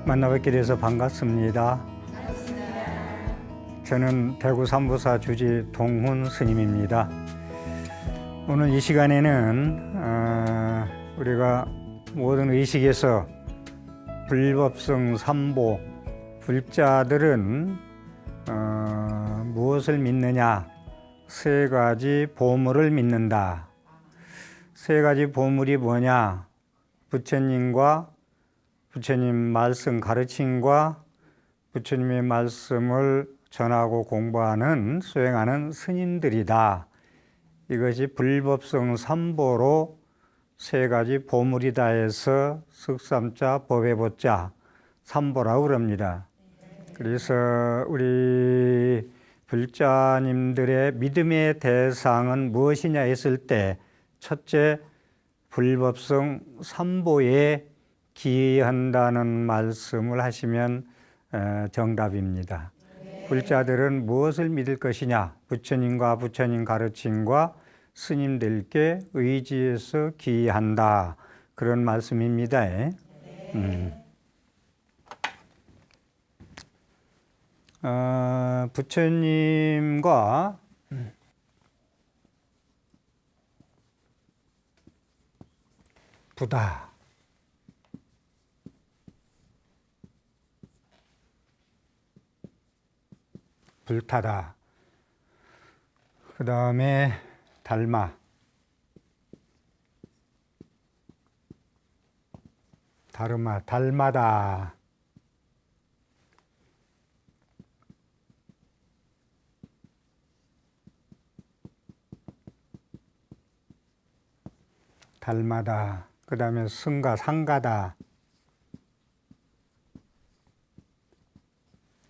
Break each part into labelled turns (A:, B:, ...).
A: 만나뵙게 돼서 반갑습니다. 저는 대구 삼부사 주지 동훈 스님입니다. 오늘 이 시간에는 우리가 모든 의식에서 불법성 삼보, 불자들은 무엇을 믿느냐? 세 가지 보물을 믿는다. 세 가지 보물이 뭐냐? 부처님과 부처님 말씀 가르침과 부처님의 말씀을 전하고 공부하는 수행하는 스님들이다. 이것이 불법성 삼보로 세 가지 보물이다 해서 석삼자 법의 보자 삼보라고 그럽니다. 그래서 우리 불자님들의 믿음의 대상은 무엇이냐 했을 때 첫째 불법성 삼보에 기한다는 말씀을 하시면 정답입니다. 불자들은 무엇을 믿을 것이냐? 부처님과 부처님 가르침과 스님들께 의지해서 기한다. 그런 말씀입니다. 부처님과 부다. 불타다. 그 다음에 달마. 다르마, 달마다. 달마다. 그 다음에 승가, 상가다.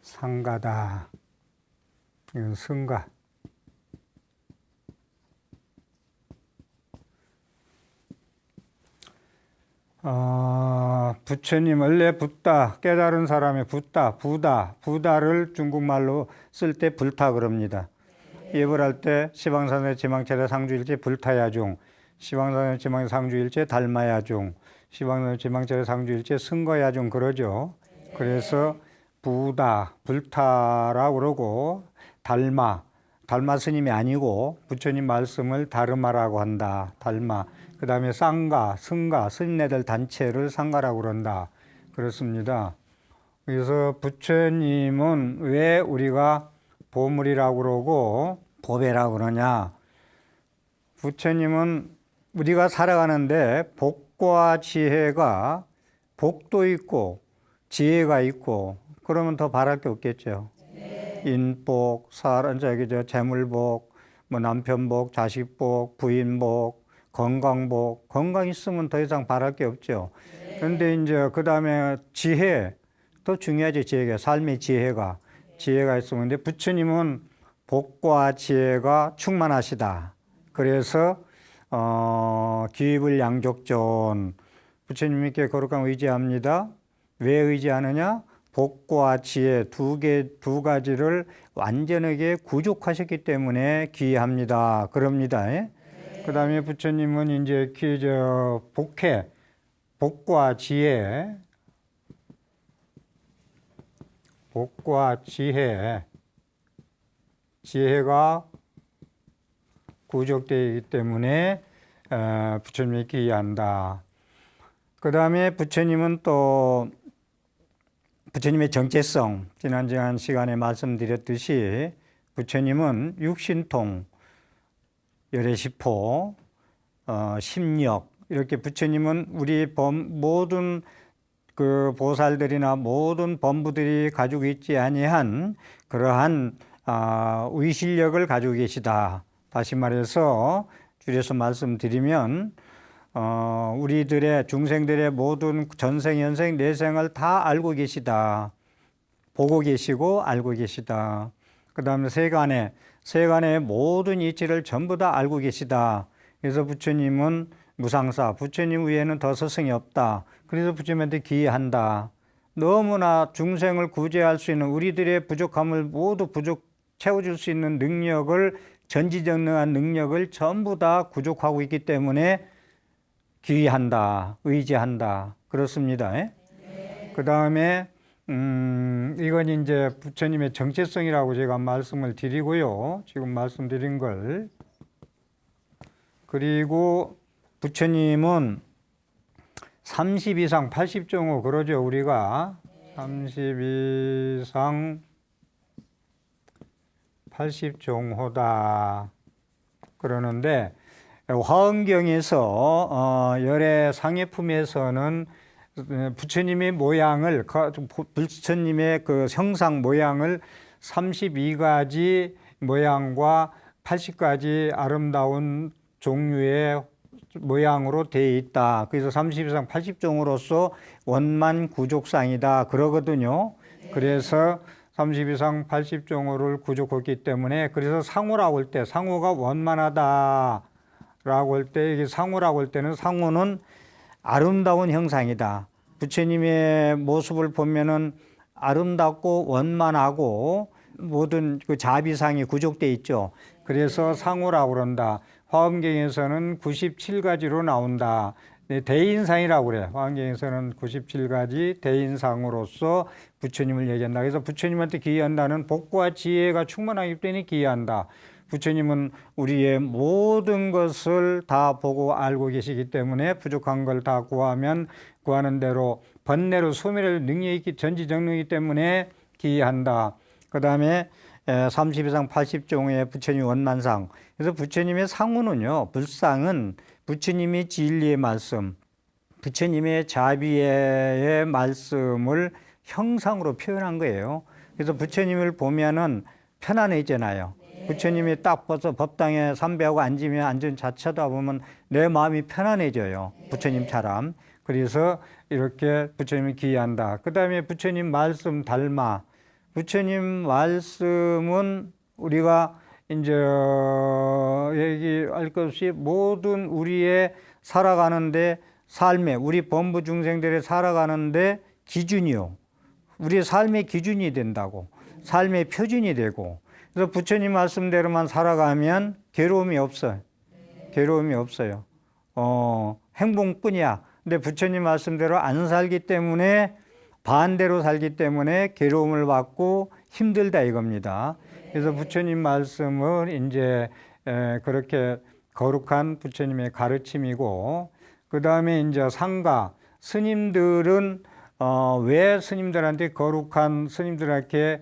A: 상가다. 이건 승가. 부처님 원래 붓다, 깨달은 사람의 붓다, 부다, 부다를 중국말로 쓸 때 불타 그럽니다. 예불 할 때 시방산의 지망철의 상주일체 불타야중, 시방산의 지망의 상주일체 달마야중, 시방산의 지망철의 상주일체 승거야중 그러죠. 그래서 부다, 불타라고 그러고 달마, 달마 스님이 아니고 부처님 말씀을 다르마라고 한다. 달마. 그 다음에 쌍가, 승가, 스님네들 단체를 상가라고 그런다. 그렇습니다. 그래서 부처님은 왜 우리가 보물이라고 그러고 보배라고 그러냐? 부처님은 우리가 살아가는데 복과 지혜가 복도 있고 지혜가 있고 그러면 더 바랄 게 없겠죠. 인복, 재물복, 뭐 남편복, 자식복, 부인복, 건강복, 건강 있으면 더 이상 바랄 게 없죠. 그런데 이제 그 다음에 지혜, 더 중요하죠. 지혜가, 삶의 지혜가 있으면. 근데 부처님은 복과 지혜가 충만하시다. 그래서 기불양족존, 부처님께 거룩한 의지합니다. 왜 의지하느냐? 복과 지혜 두 가지를 완전하게 구족하셨기 때문에 기합니다. 그럽니다. 그 다음에 부처님은 이제 복해, 복과 지혜, 지혜가 구족되기 때문에 부처님이 기한다. 그 다음에 부처님은 또 부처님의 정체성, 지난 시간에 말씀드렸듯이 부처님은 육신통, 열애시포, 심력, 이렇게 부처님은 우리 모든 그 보살들이나 모든 범부들이 가지고 있지 아니한 그러한 의실력을 가지고 계시다. 다시 말해서 줄여서 말씀드리면 우리들의 중생들의 모든 전생, 연생, 내생을 다 알고 계시다. 보고 계시고 알고 계시다. 그 다음에 세간의 모든 이치를 전부 다 알고 계시다. 그래서 부처님은 무상사, 부처님 외에는 더 스승이 없다. 그래서 부처님한테 기한다. 너무나 중생을 구제할 수 있는 우리들의 부족함을 모두 채워줄 수 있는 능력을, 전지전능한 능력을 전부 다 구족하고 있기 때문에 기한다, 의지한다. 그렇습니다. 그 다음에 이건 이제 부처님의 정체성이라고 제가 말씀을 드리고요. 지금 말씀드린 걸. 그리고 부처님은 30 이상 80종호 그러죠, 우리가. 30 이상 80종호다. 그러는데, 화엄경에서, 열애 상해품에서는 부처님의 모양을, 부처님의 그 형상 모양을 32가지 모양과 80가지 아름다운 종류의 모양으로 되어 있다. 그래서 30 이상 80종으로서 원만 구족상이다. 그러거든요. 그래서 30 이상 80종호를 구족했기 때문에 그래서 상호라고 할 때 상호가 원만하다 라고 할 때 이게 상호라고 할 때는 상호는 아름다운 형상이다. 부처님의 모습을 보면은 아름답고 원만하고 모든 그 자비상이 구족되어 있죠. 그래서 상호라고 그런다. 화엄경에서는 97가지로 나온다. 대인상이라고 그래요. 화엄경에서는 97가지 대인상으로서 부처님을 얘기한다. 그래서 부처님한테 기여한다는 복과 지혜가 충만하기 때문에 기여한다. 부처님은 우리의 모든 것을 다 보고 알고 계시기 때문에 부족한 걸 다 구하면 구하는 대로 번뇌로 소멸할 능력이 있기 전지전능이기 때문에 기여한다. 그 다음에 30 이상 80종의 부처님 원만상. 그래서 부처님의 상호는요, 불상은 부처님의 진리의 말씀, 부처님의 자비의 말씀을 형상으로 표현한 거예요. 그래서 부처님을 보면은 편안해지잖아요. 부처님이 딱 벗어 법당에 삼배하고 앉으면 앉은 자체다 보면 내 마음이 편안해져요. 부처님처럼. 그래서 이렇게 부처님을 기여한다. 그 다음에 부처님 말씀 닮아. 부처님 말씀은 우리가 이제 얘기할 것 없이 모든 우리의 살아가는데 삶에 우리 범부 중생들의 살아가는데 기준이요. 우리의 삶의 기준이 된다고. 삶의 표준이 되고. 그래서 부처님 말씀대로만 살아가면 괴로움이 없어요. 괴로움이 없어요. 행복뿐이야. 근데 부처님 말씀대로 안 살기 때문에 반대로 살기 때문에 괴로움을 받고 힘들다 이겁니다. 그래서 부처님 말씀은 이제 그렇게 거룩한 부처님의 가르침이고, 그 다음에 이제 상가 스님들은 왜 스님들한테 거룩한 스님들에게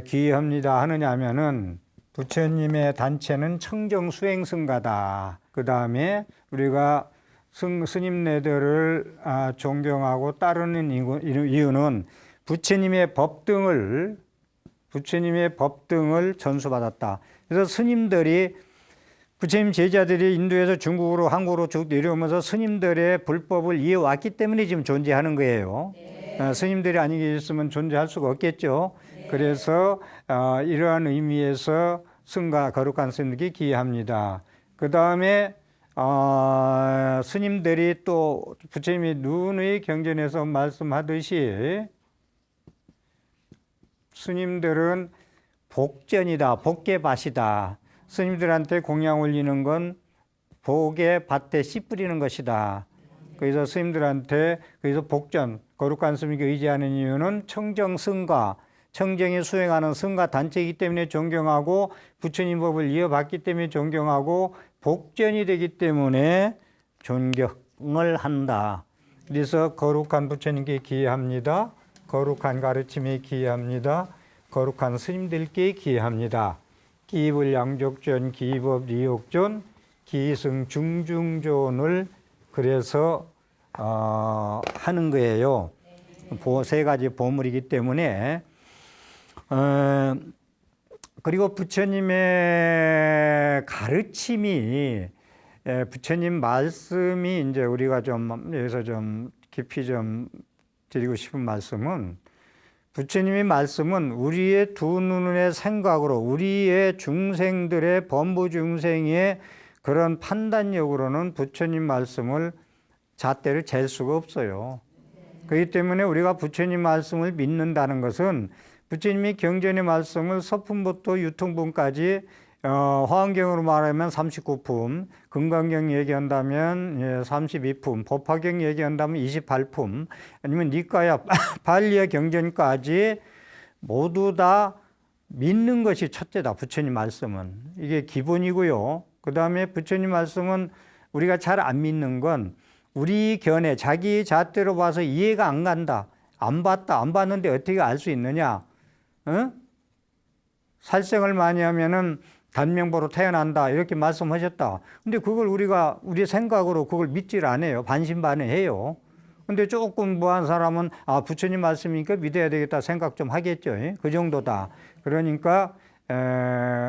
A: 기여합니다 하느냐 하면은 부처님의 단체는 청정수행승가다. 그 다음에 우리가 스님네들을 존경하고 따르는 이유는 부처님의 법 등을 전수받았다. 그래서 스님들이 부처님 제자들이 인도에서 중국으로 한국으로 쭉 내려오면서 스님들의 불법을 이어왔기 때문에 지금 존재하는 거예요. 스님들이 아니 계셨으면 존재할 수가 없겠죠. 그래서 이러한 의미에서 승가 거룩한 스님들께 기여합니다. 그 다음에 스님들이 또 부처님이 누누이 경전에서 말씀하듯이 스님들은 복전이다, 복개밭이다. 스님들한테 공양 올리는 건 복의 밭에 씨 뿌리는 것이다. 그래서 스님들한테 그래서 복전, 거룩한 스님께 의지하는 이유는 청정승가, 청정에 수행하는 승가 단체이기 때문에 존경하고 부처님 법을 이어받기 때문에 존경하고 복전이 되기 때문에 존경을 한다. 그래서 거룩한 부처님께 기여합니다. 거룩한 가르침에 기여합니다. 거룩한 스님들께 기여합니다. 기불양족존, 기법 리욕존, 기승 중중존을 그래서 하는 거예요. 세 가지 보물이기 때문에 그리고 부처님의 가르침이 부처님 말씀이 이제 우리가 좀 여기서 좀 깊이 좀 드리고 싶은 말씀은 부처님의 말씀은 우리의 두 눈의 생각으로 우리의 중생들의 범부 중생의 그런 판단력으로는 부처님 말씀을 잣대를 잴 수가 없어요. 그렇기 때문에 우리가 부처님 말씀을 믿는다는 것은 부처님이 경전의 말씀을 서품부터 유통분까지 화엄경으로 말하면 39품, 금강경 얘기한다면 32품, 법화경 얘기한다면 28품, 아니면 니까야 발리의 경전까지 모두 다 믿는 것이 첫째다. 부처님 말씀은. 이게 기본이고요. 그 다음에 부처님 말씀은 우리가 잘 안 믿는 건 우리 견해, 자기 잣대로 봐서 이해가 안 간다. 안 봤다. 안 봤는데 어떻게 알 수 있느냐. 살생을 많이 하면은 단명보로 태어난다. 이렇게 말씀하셨다. 근데 그걸 우리 생각으로 그걸 믿질 않아요. 반신반의해요. 근데 조금 뭐한 사람은 부처님 말씀이니까 믿어야 되겠다 생각 좀 하겠죠. 그 정도다. 그러니까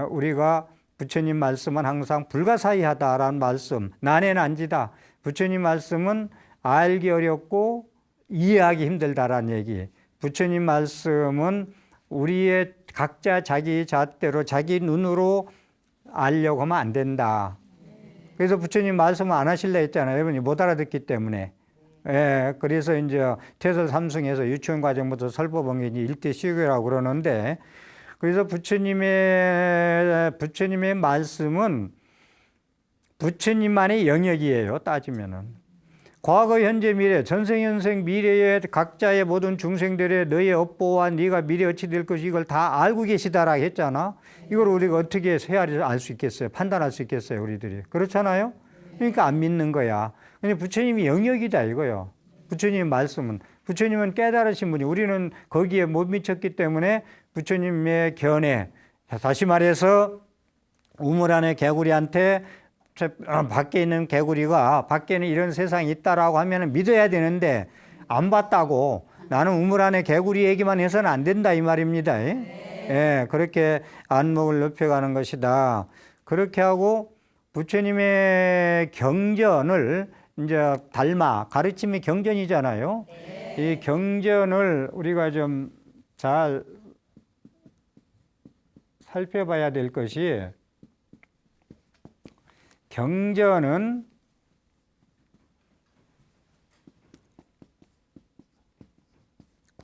A: 우리가 부처님 말씀은 항상 불가사의하다라는 말씀, 난해난지다. 부처님 말씀은 알기 어렵고 이해하기 힘들다라는 얘기. 부처님 말씀은 우리의 각자 자기 잣대로 자기 눈으로 알려고 하면 안 된다. 그래서 부처님 말씀을 안 하실래 했잖아요. 여러분이 못 알아듣기 때문에. 그래서 이제 태설 삼승에서 유치원 과정부터 설법원계 일대 시교라고 그러는데, 그래서 부처님의 말씀은 부처님만의 영역이에요. 따지면은. 과거, 현재, 미래, 전생현생, 미래의 각자의 모든 중생들의 너의 업보와 네가 미래 어찌 될 것이 이걸 다 알고 계시다라고 했잖아. 이걸 우리가 어떻게 헤아려 알 수 있겠어요? 판단할 수 있겠어요? 우리들이. 그렇잖아요? 그러니까 안 믿는 거야. 근데 부처님이 영역이다 이거요. 부처님의 말씀은. 부처님은 깨달으신 분이, 우리는 거기에 못 미쳤기 때문에 부처님의 견해, 다시 말해서 우물 안에 개구리한테 밖에 있는 개구리가 밖에는 이런 세상이 있다라고 하면 믿어야 되는데 안 봤다고 나는 우물 안에 개구리 얘기만 해서는 안 된다 이 말입니다. 그렇게 안목을 높여가는 것이다. 그렇게 하고 부처님의 경전을 이제 닮아, 가르침이 경전이잖아요. 이 경전을 우리가 좀 잘 살펴봐야 될 것이, 경전은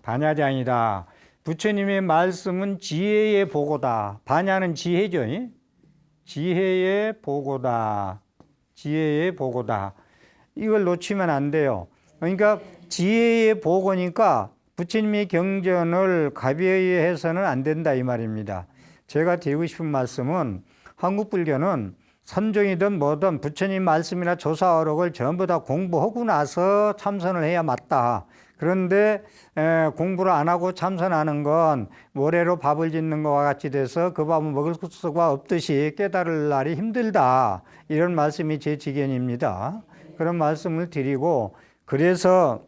A: 반야장이다. 부처님의 말씀은 지혜의 보고다. 반야는 지혜죠. 지혜의 보고다. 지혜의 보고다. 이걸 놓치면 안 돼요. 그러니까 지혜의 보고니까 부처님의 경전을 가벼이 해서는 안 된다 이 말입니다. 제가 드리고 싶은 말씀은, 한국 불교는 선종이든 뭐든 부처님 말씀이나 조사어록을 전부 다 공부하고 나서 참선을 해야 맞다. 그런데 공부를 안 하고 참선하는 건 모래로 밥을 짓는 것과 같이 돼서 그 밥은 먹을 수가 없듯이 깨달을 날이 힘들다. 이런 말씀이 제 지견입니다. 그런 말씀을 드리고, 그래서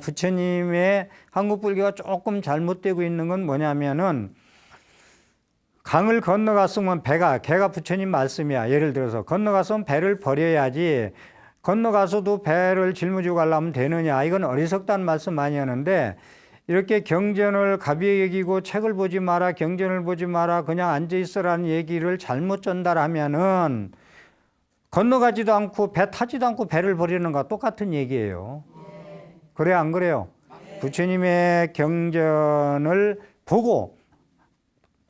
A: 부처님의 한국 불교가 조금 잘못되고 있는 건 뭐냐면은, 강을 건너갔으면 개가 부처님 말씀이야. 예를 들어서 건너갔으면 배를 버려야지, 건너가서도 배를 짊어지고 가려면 되느냐. 이건 어리석다는 말씀 많이 하는데, 이렇게 경전을 가벼이 여기고 책을 보지 마라, 경전을 보지 마라, 그냥 앉아있으라는 얘기를 잘못 전달하면은 건너가지도 않고 배 타지도 않고 배를 버리는 것과 똑같은 얘기예요. 그래 안 그래요? 부처님의 경전을 보고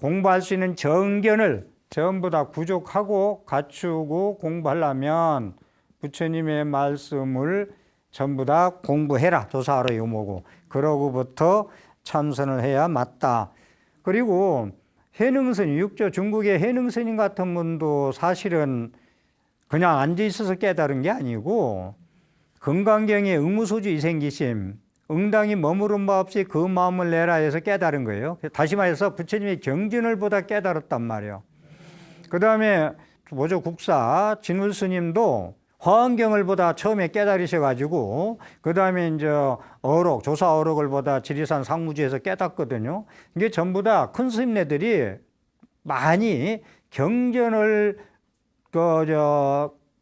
A: 공부할 수 있는 정견을 전부 다 구족하고 갖추고 공부하려면 부처님의 말씀을 전부 다 공부해라. 조사하라 요모고. 그러고부터 참선을 해야 맞다. 그리고 해능스님, 육조 중국의 해능스님 같은 분도 사실은 그냥 앉아 있어서 깨달은 게 아니고, 금강경에 의무소주 이생기심, 응당이 머무른 바 없이 그 마음을 내라 해서 깨달은 거예요. 다시 말해서 부처님의 경전을 보다 깨달았단 말이에요. 그 다음에 국사 진울스님도 화엄경을 보다 처음에 깨달으셔가지고, 그 다음에 이제 어록, 조사 어록을 보다 지리산 상무지에서 깨닫거든요. 이게 전부 다 큰 스님네들이 많이 경전을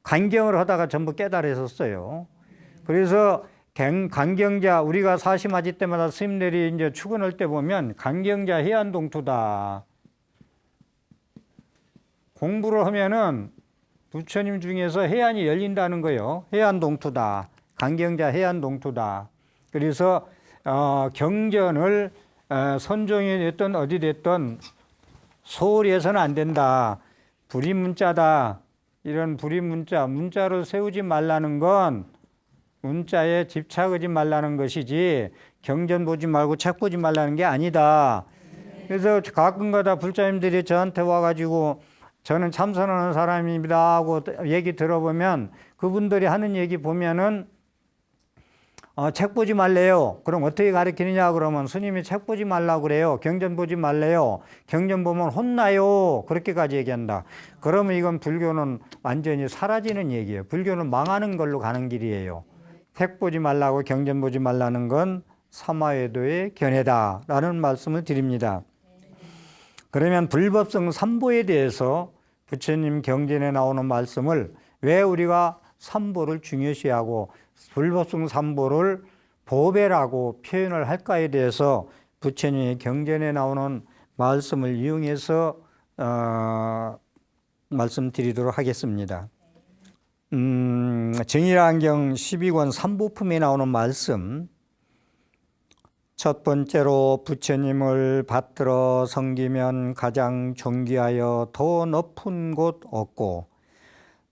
A: 간경을 하다가 전부 깨달으셨어요. 그래서 간경자, 우리가 사심하지 때마다 스님들이 이제 축원할 때 보면 간경자 해안동투다. 공부를 하면은 부처님 중에서 해안이 열린다는 거예요. 해안동투다. 간경자 해안동투다. 그래서 경전을 선종이 됐든 어디 됐든 소홀히 해서는 안 된다. 불임문자다. 이런 문자를 세우지 말라는 건 문자에 집착하지 말라는 것이지 경전 보지 말고 책 보지 말라는 게 아니다. 그래서 가끔가다 불자님들이 저한테 와가지고 저는 참선하는 사람입니다 하고 얘기 들어보면 그분들이 하는 얘기 보면은 책 보지 말래요. 그럼 어떻게 가르치느냐 그러면 스님이 책 보지 말라고 그래요. 경전 보지 말래요. 경전 보면 혼나요. 그렇게까지 얘기한다. 그러면 이건 불교는 완전히 사라지는 얘기예요. 불교는 망하는 걸로 가는 길이에요. 책 보지 말라고 경전 보지 말라는 건 사마외도의 견해다라는 말씀을 드립니다. 그러면 불법성 삼보에 대해서 부처님 경전에 나오는 말씀을 왜 우리가 삼보를 중요시하고 불법성 삼보를 보배라고 표현을 할까에 대해서 부처님의 경전에 나오는 말씀을 이용해서 말씀드리도록 하겠습니다. 정일안경 12권 삼보품에 나오는 말씀, 첫 번째로 부처님을 받들어 섬기면 가장 존귀하여 더 높은 곳 없고,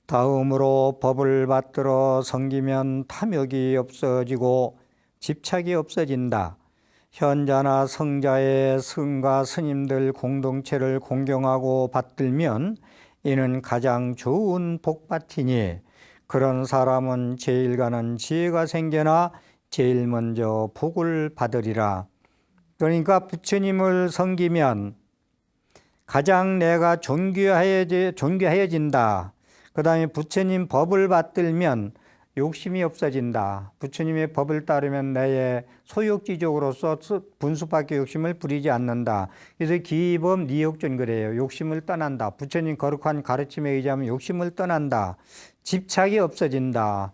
A: 다음으로 법을 받들어 섬기면 탐욕이 없어지고 집착이 없어진다. 현자나 성자의 성가 스님들 공동체를 공경하고 받들면 이는 가장 좋은 복받이니 그런 사람은 제일 가는 지혜가 생겨나 제일 먼저 복을 받으리라. 그러니까 부처님을 섬기면 가장 내가 존귀해진다. 그 다음에 부처님 법을 받들면 욕심이 없어진다. 부처님의 법을 따르면 나의 소욕지족으로서 분수밖에 욕심을 부리지 않는다. 그래서 기법 니욕전 그래요. 욕심을 떠난다. 부처님 거룩한 가르침에 의지하면 욕심을 떠난다. 집착이 없어진다.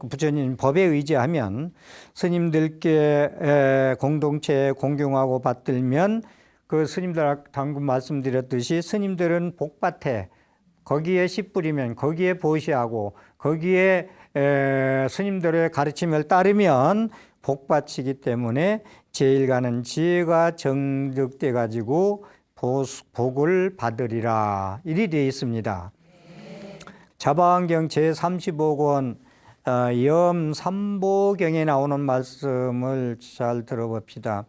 A: 부처님 법에 의지하면 스님들께 공동체에 공경하고 받들면 그 스님들 방금 말씀드렸듯이 스님들은 복밭에 거기에 씨 뿌리면 거기에 보시하고 거기에 스님들의 가르침을 따르면 복받치기 때문에 제일 가는 지혜가 정득돼 가지고 복을 받으리라 이리 되어 있습니다. 자바안경 제35권 염삼보경에 나오는 말씀을 잘 들어봅시다.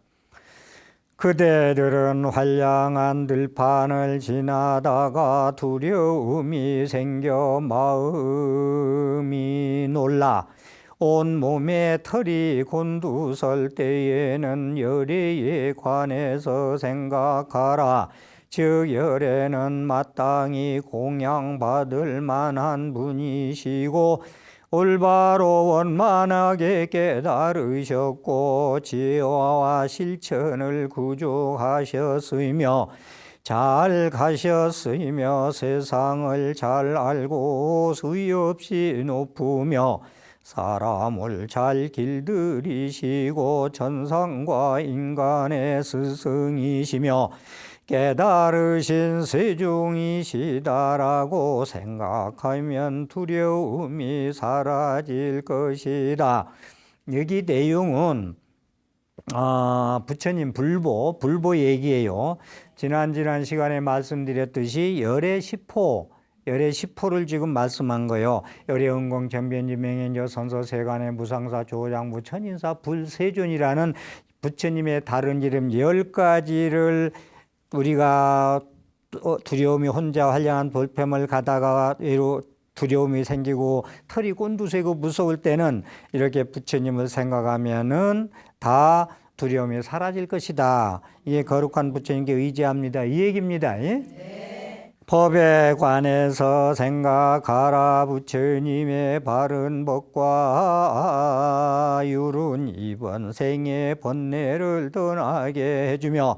A: 그대들은 활량한 들판을 지나다가 두려움이 생겨 마음이 놀라 온몸에 털이 곤두설 때에는 열애에 관해서 생각하라. 즉 열애는 마땅히 공양받을 만한 분이시고 올바로 원만하게 깨달으셨고 지혜와 실천을 구족하셨으며 잘 가셨으며 세상을 잘 알고 수위 없이 높으며 사람을 잘 길들이시고 천상과 인간의 스승이시며 깨달으신 세종이시다라고 생각하면 두려움이 사라질 것이다. 여기 내용은 부처님 불보 얘기예요. 지난 시간에 말씀드렸듯이 열의 10호를 지금 말씀한 거예요. 열의은공 전변지 명현저 선서 세간의 무상사 조장부 천인사 불세존이라는 부처님의 다른 이름 10가지를 우리가 두려움이 혼자 활량한 볼펜을 가다가 두려움이 생기고 털이 곤두세고 무서울 때는 이렇게 부처님을 생각하면은 다 두려움이 사라질 것이다. 이게 거룩한 부처님께 의지합니다. 이 얘기입니다. 예? 네. 법에 관해서 생각하라. 부처님의 바른 법과 율은 이번 생의 번뇌를 떠나게 해주며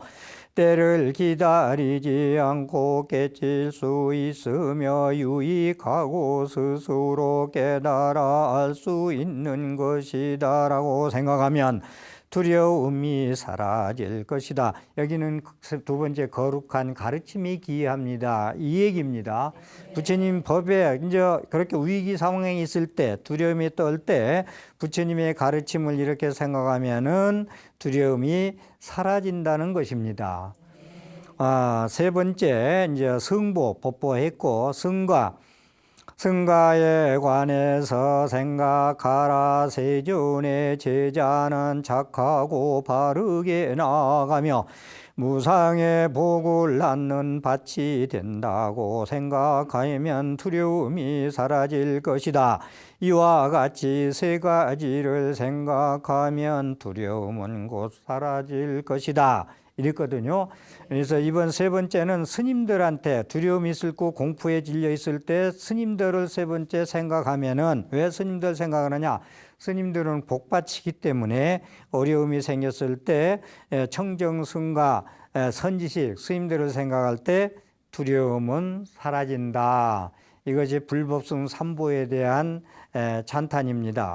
A: 때를 기다리지 않고 깨칠 수 있으며 유익하고 스스로 깨달아 알 수 있는 것이다 라고 생각하면 두려움이 사라질 것이다. 여기는 두 번째 거룩한 가르침이 기이합니다. 이 얘기입니다. 부처님 법에 이제 그렇게 위기 상황에 있을 때 두려움이 떨 때 부처님의 가르침을 이렇게 생각하면은 두려움이 사라진다는 것입니다. 세 번째 이제 성보 법보했고 성가에 관해서 생각하라. 세존의 제자는 착하고 바르게 나아가며 무상의 복을 낳는 밭이 된다고 생각하면 두려움이 사라질 것이다. 이와 같이 세 가지를 생각하면 두려움은 곧 사라질 것이다. 이랬거든요. 그래서 이번 세 번째는 스님들한테 두려움이 있을 거 공포에 질려 있을 때 스님들을 세 번째 생각하면은, 왜 스님들 생각하느냐? 스님들은 복받치기 때문에 어려움이 생겼을 때 청정승가 선지식 스님들을 생각할 때 두려움은 사라진다. 이것이 불법성 삼보에 대한 찬탄입니다.